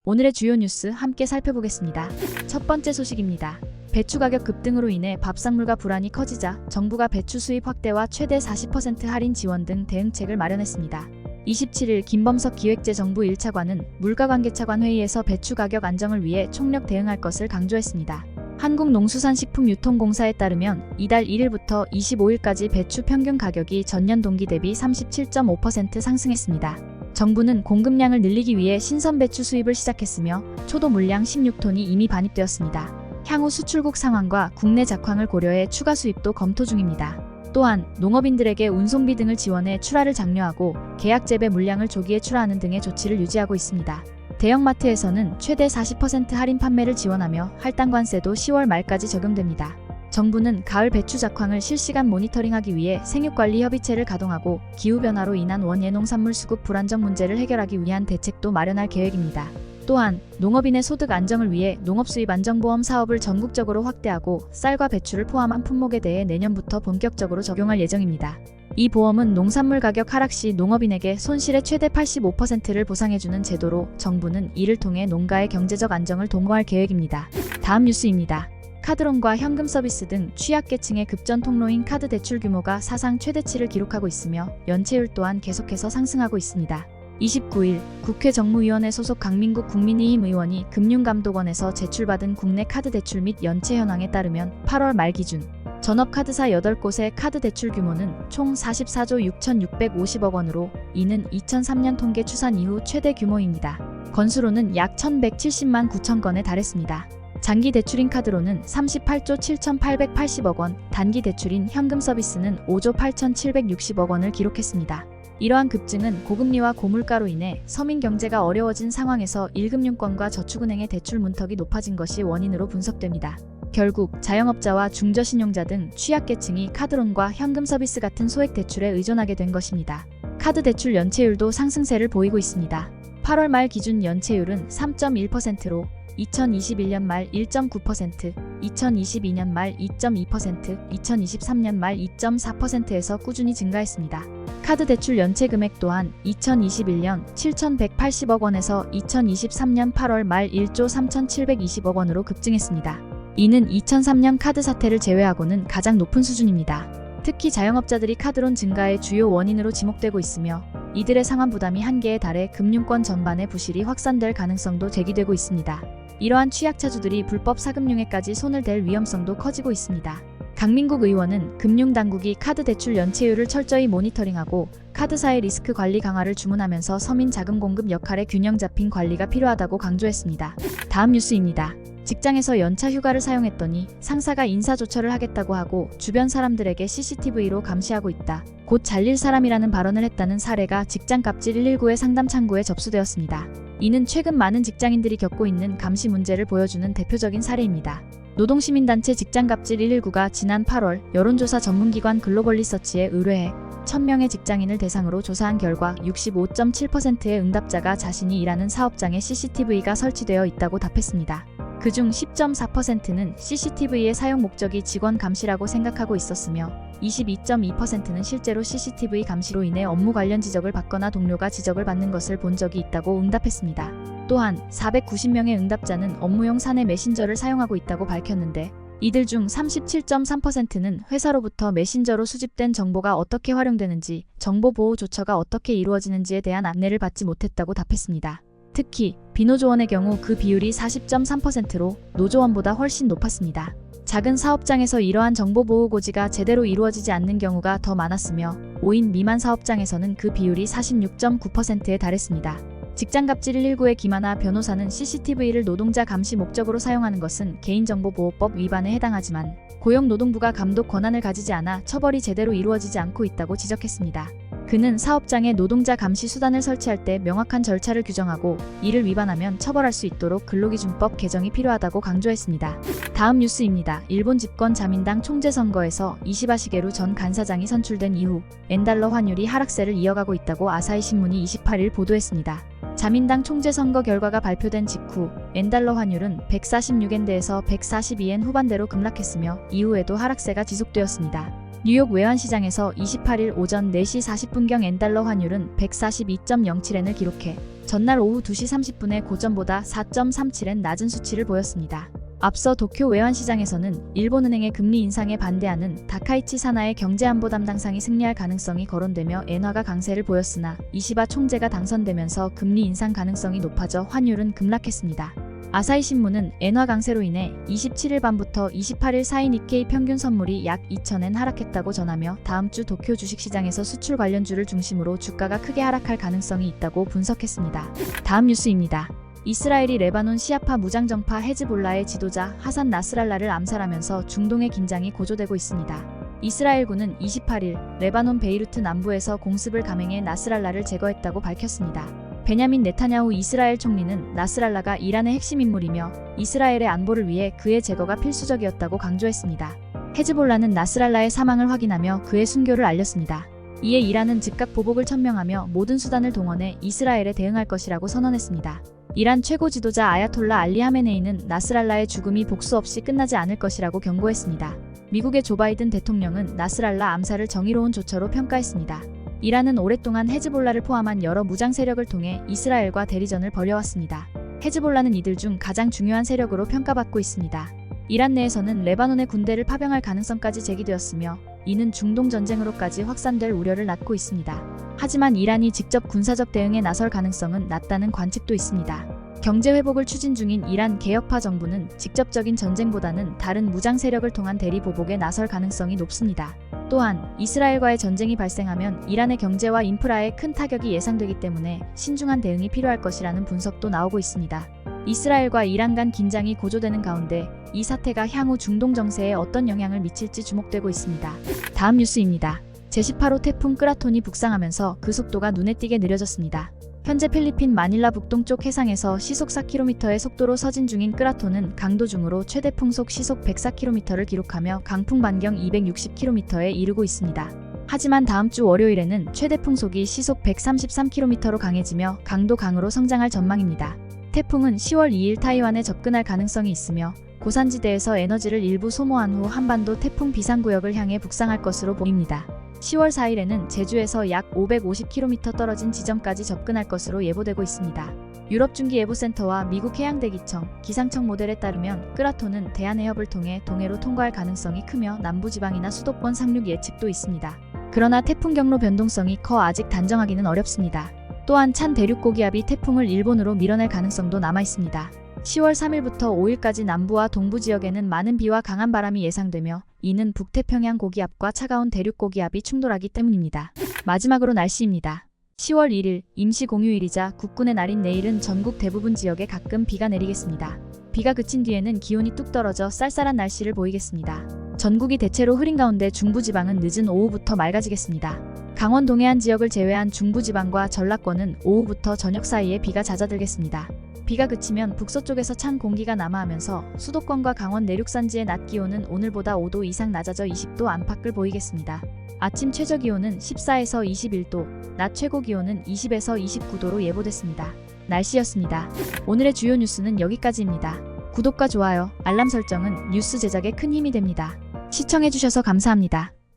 오늘의 주요 뉴스 함께 살펴보겠습니다. 첫 번째 소식입니다. 배추 가격 급등으로 인해 밥상물가 불안이 커지자 정부가 배추 수입 확대와 최대 40% 할인 지원 등 대응책을 마련했습니다. 27일 김범석 기획재정부 1차관은 물가관계차관 회의에서 배추 가격 안정을 위해 총력 대응할 것을 강조했습니다. 한국농수산식품유통공사에 따르면 이달 1일부터 25일까지 배추 평균 가격이 전년 동기 대비 37.5% 상승했습니다. 정부는 공급량을 늘리기 위해 신선 배추 수입을 시작했으며 초도 물량 16톤이 이미 반입되었습니다. 향후 수출국 상황과 국내 작황을 고려해 추가 수입도 검토 중입니다. 또한 농업인들에게 운송비 등을 지원해 출하를 장려하고 계약 재배 물량을 조기에 출하하는 등의 조치를 유지하고 있습니다. 대형마트에서는 최대 40% 할인 판매를 지원하며 할당 관세도 10월 말까지 적용됩니다. 정부는 가을 배추 작황을 실시간 모니터링하기 위해 생육관리 협의체를 가동하고 기후변화로 인한 원예농산물 수급 불안정 문제를 해결하기 위한 대책도 마련할 계획입니다. 또한 농업인의 소득 안정을 위해 농업수입안정보험 사업을 전국적으로 확대하고 쌀과 배추를 포함한 품목에 대해 내년부터 본격적으로 적용할 예정입니다. 이 보험은 농산물 가격 하락 시 농업인에게 손실의 최대 85%를 보상해주는 제도로 정부는 이를 통해 농가의 경제적 안정을 도모할 계획입니다. 다음 뉴스입니다. 카드론과 현금 서비스 등 취약계층의 급전 통로인 카드 대출 규모가 사상 최대치를 기록하고 있으며 연체율 또한 계속해서 상승하고 있습니다. 29일 국회 정무위원회 소속 강민국 국민의힘 의원이 금융감독원에서 제출받은 국내 카드 대출 및 연체 현황에 따르면 8월 말 기준 전업카드사 8곳의 카드 대출 규모는 총 44조 6,650억 원으로 이는 2003년 통계 추산 이후 최대 규모입니다. 건수로는 약 1,170만 9천 건에 달했습니다. 장기 대출인 카드로는 38조 7,880억 원, 단기 대출인 현금 서비스는 5조 8,760억 원을 기록했습니다. 이러한 급증은 고금리와 고물가로 인해 서민 경제가 어려워진 상황에서 1금융권과 저축은행의 대출 문턱이 높아진 것이 원인으로 분석됩니다. 결국 자영업자와 중저신용자 등 취약계층이 카드론과 현금 서비스 같은 소액 대출에 의존하게 된 것입니다. 카드 대출 연체율도 상승세를 보이고 있습니다. 8월 말 기준 연체율은 3.1%로 2021년 말 1.9%, 2022년 말 2.2%, 2023년 말 2.4%에서 꾸준히 증가했습니다. 카드 대출 연체 금액 또한 2021년 7,180억 원에서 2023년 8월 말 1조 3,720억 원으로 급증했습니다. 이는 2003년 카드 사태를 제외하고는 가장 높은 수준입니다. 특히 자영업자들이 카드론 증가의 주요 원인으로 지목되고 있으며 이들의 상환 부담이 한계에 달해 금융권 전반의 부실이 확산될 가능성도 제기되고 있습니다. 이러한 취약차주들이 불법 사금융에까지 손을 댈 위험성도 커지고 있습니다. 강민국 의원은 금융당국이 카드 대출 연체율을 철저히 모니터링하고 카드사의 리스크 관리 강화를 주문하면서 서민 자금 공급 역할의 균형 잡힌 관리가 필요하다고 강조했습니다. 다음 뉴스입니다. 직장에서 연차 휴가를 사용했더니 상사가 인사조처를 하겠다고 하고 주변 사람들에게 CCTV로 감시하고 있다. 곧 잘릴 사람이라는 발언을 했다는 사례가 직장갑질 119의 상담 창구에 접수되었습니다. 이는 최근 많은 직장인들이 겪고 있는 감시 문제를 보여주는 대표적인 사례입니다. 노동시민단체 직장갑질 119가 지난 8월 여론조사 전문기관 글로벌리서치에 의뢰해 1,000명의 직장인을 대상으로 조사한 결과 65.7%의 응답자가 자신이 일하는 사업장에 CCTV가 설치되어 있다고 답했습니다. 그중 10.4%는 CCTV의 사용 목적이 직원 감시라고 생각하고 있었으며 22.2%는 실제로 CCTV 감시로 인해 업무 관련 지적을 받거나 동료가 지적을 받는 것을 본 적이 있다고 응답했습니다. 또한 490명의 응답자는 업무용 사내 메신저를 사용하고 있다고 밝혔는데 이들 중 37.3%는 회사로부터 메신저로 수집된 정보가 어떻게 활용되는지, 정보 보호 조처가 어떻게 이루어지는지에 대한 안내를 받지 못했다고 답했습니다. 특히 비노조원의 경우 그 비율이 40.3%로 노조원보다 훨씬 높았습니다. 작은 사업장에서 이러한 정보보호 고지가 제대로 이루어지지 않는 경우가 더 많았으며 5인 미만 사업장에서는 그 비율이 46.9%에 달했습니다. 직장갑질 119의 김하나 변호사는 CCTV를 노동자 감시 목적으로 사용하는 것은 개인정보보호법 위반에 해당하지만 고용노동부가 감독 권한을 가지지 않아 처벌이 제대로 이루어지지 않고 있다고 지적했습니다. 그는 사업장에 노동자 감시 수단을 설치할 때 명확한 절차를 규정하고 이를 위반하면 처벌할 수 있도록 근로기준법 개정이 필요하다고 강조했습니다. 다음 뉴스입니다. 일본 집권 자민당 총재선거에서 이시바 시게루 전 간사장이 선출된 이후 엔달러 환율이 하락세를 이어가고 있다고 아사히 신문이 28일 보도했습니다. 자민당 총재선거 결과가 발표된 직후 엔달러 환율은 146엔대에서 142엔 후반대로 급락했으며 이후에도 하락세가 지속되었습니다. 뉴욕 외환시장에서 28일 오전 4시 40분경 엔달러 환율은 142.07엔을 기록해 전날 오후 2시 30분에 고점보다 4.37엔 낮은 수치를 보였습니다. 앞서 도쿄 외환시장에서는 일본은행의 금리 인상에 반대하는 다카이치 사나의 경제안보 담당상이 승리할 가능성이 거론되며 엔화가 강세를 보였으나 이시바 총재가 당선되면서 금리 인상 가능성이 높아져 환율은 급락했습니다. 아사히 신문은 엔화 강세로 인해 27일 밤부터 28일 사이 니케이 평균 선물이 약 2,000엔 하락했다고 전하며 다음 주 도쿄 주식시장에서 수출 관련주를 중심으로 주가가 크게 하락할 가능성이 있다고 분석했습니다. 다음 뉴스입니다. 이스라엘이 레바논 시아파 무장정파 헤즈볼라의 지도자 하산 나스랄라를 암살하면서 중동의 긴장이 고조되고 있습니다. 이스라엘군은 28일 레바논 베이루트 남부에서 공습을 감행해 나스랄라를 제거했다고 밝혔습니다. 베냐민 네타냐후 이스라엘 총리는 나스랄라가 이란의 핵심 인물이며 이스라엘의 안보를 위해 그의 제거가 필수적이었다고 강조했습니다. 헤즈볼라는 나스랄라의 사망을 확인하며 그의 순교를 알렸습니다. 이에 이란은 즉각 보복을 천명하며 모든 수단을 동원해 이스라엘에 대응할 것이라고 선언했습니다. 이란 최고 지도자 아야톨라 알리 하메네이는 나스랄라의 죽음이 복수 없이 끝나지 않을 것이라고 경고했습니다. 미국의 조 바이든 대통령은 나스랄라 암살을 정의로운 조처로 평가했습니다. 이란은 오랫동안 헤즈볼라를 포함한 여러 무장 세력을 통해 이스라엘과 대리전을 벌여왔습니다. 헤즈볼라는 이들 중 가장 중요한 세력으로 평가받고 있습니다. 이란 내에서는 레바논의 군대를 파병할 가능성까지 제기되었으며 이는 중동 전쟁으로까지 확산될 우려를 낳고 있습니다. 하지만 이란이 직접 군사적 대응에 나설 가능성은 낮다는 관측도 있습니다. 경제 회복을 추진 중인 이란 개혁파 정부는 직접적인 전쟁보다는 다른 무장 세력을 통한 대리 보복에 나설 가능성이 높습니다. 또한 이스라엘과의 전쟁이 발생하면 이란의 경제와 인프라에 큰 타격이 예상되기 때문에 신중한 대응이 필요할 것이라는 분석도 나오고 있습니다. 이스라엘과 이란 간 긴장이 고조되는 가운데 이 사태가 향후 중동 정세에 어떤 영향을 미칠지 주목되고 있습니다. 다음 뉴스입니다. 제18호 태풍 끄라톤이 북상하면서 그 속도가 눈에 띄게 느려졌습니다. 현재 필리핀 마닐라 북동쪽 해상에서 시속 4km의 속도로 서진 중인 끄라톤은 강도 중으로 최대 풍속 시속 104km를 기록하며 강풍 반경 260km에 이르고 있습니다. 하지만 다음 주 월요일에는 최대 풍속이 시속 133km로 강해지며 강도 강으로 성장할 전망입니다. 태풍은 10월 2일 타이완에 접근할 가능성이 있으며 고산지대에서 에너지를 일부 소모한 후 한반도 태풍 비상구역을 향해 북상할 것으로 보입니다. 10월 4일에는 제주에서 약 550km 떨어진 지점까지 접근할 것으로 예보되고 있습니다. 유럽중기예보센터와 미국 해양대기청, 기상청 모델에 따르면 끄라톤은 대한해협을 통해 동해로 통과할 가능성이 크며 남부지방이나 수도권 상륙 예측도 있습니다. 그러나 태풍 경로 변동성이 커 아직 단정하기는 어렵습니다. 또한 찬 대륙 고기압이 태풍을 일본으로 밀어낼 가능성도 남아있습니다. 10월 3일부터 5일까지 남부와 동부 지역에는 많은 비와 강한 바람이 예상되며 이는 북태평양 고기압과 차가운 대륙 고기압이 충돌하기 때문입니다. 마지막으로 날씨입니다. 10월 1일 임시 공휴일이자 국군의 날인 내일은 전국 대부분 지역에 가끔 비가 내리겠습니다. 비가 그친 뒤에는 기온이 뚝 떨어져 쌀쌀한 날씨를 보이겠습니다. 전국이 대체로 흐린 가운데 중부지방은 늦은 오후부터 맑아지겠습니다. 강원 동해안 지역을 제외한 중부지방과 전라권은 오후부터 저녁 사이에 비가 잦아들겠습니다. 비가 그치면 북서쪽에서 찬 공기가 남하하면서 수도권과 강원 내륙산지의 낮 기온은 오늘보다 5도 이상 낮아져 20도 안팎을 보이겠습니다. 아침 최저기온은 14에서 21도, 낮 최고기온은 20에서 29도로 예보됐습니다. 날씨였습니다. 오늘의 주요 뉴스는 여기까지입니다. 구독과 좋아요, 알람 설정은 뉴스 제작에 큰 힘이 됩니다. 시청해주셔서 감사합니다.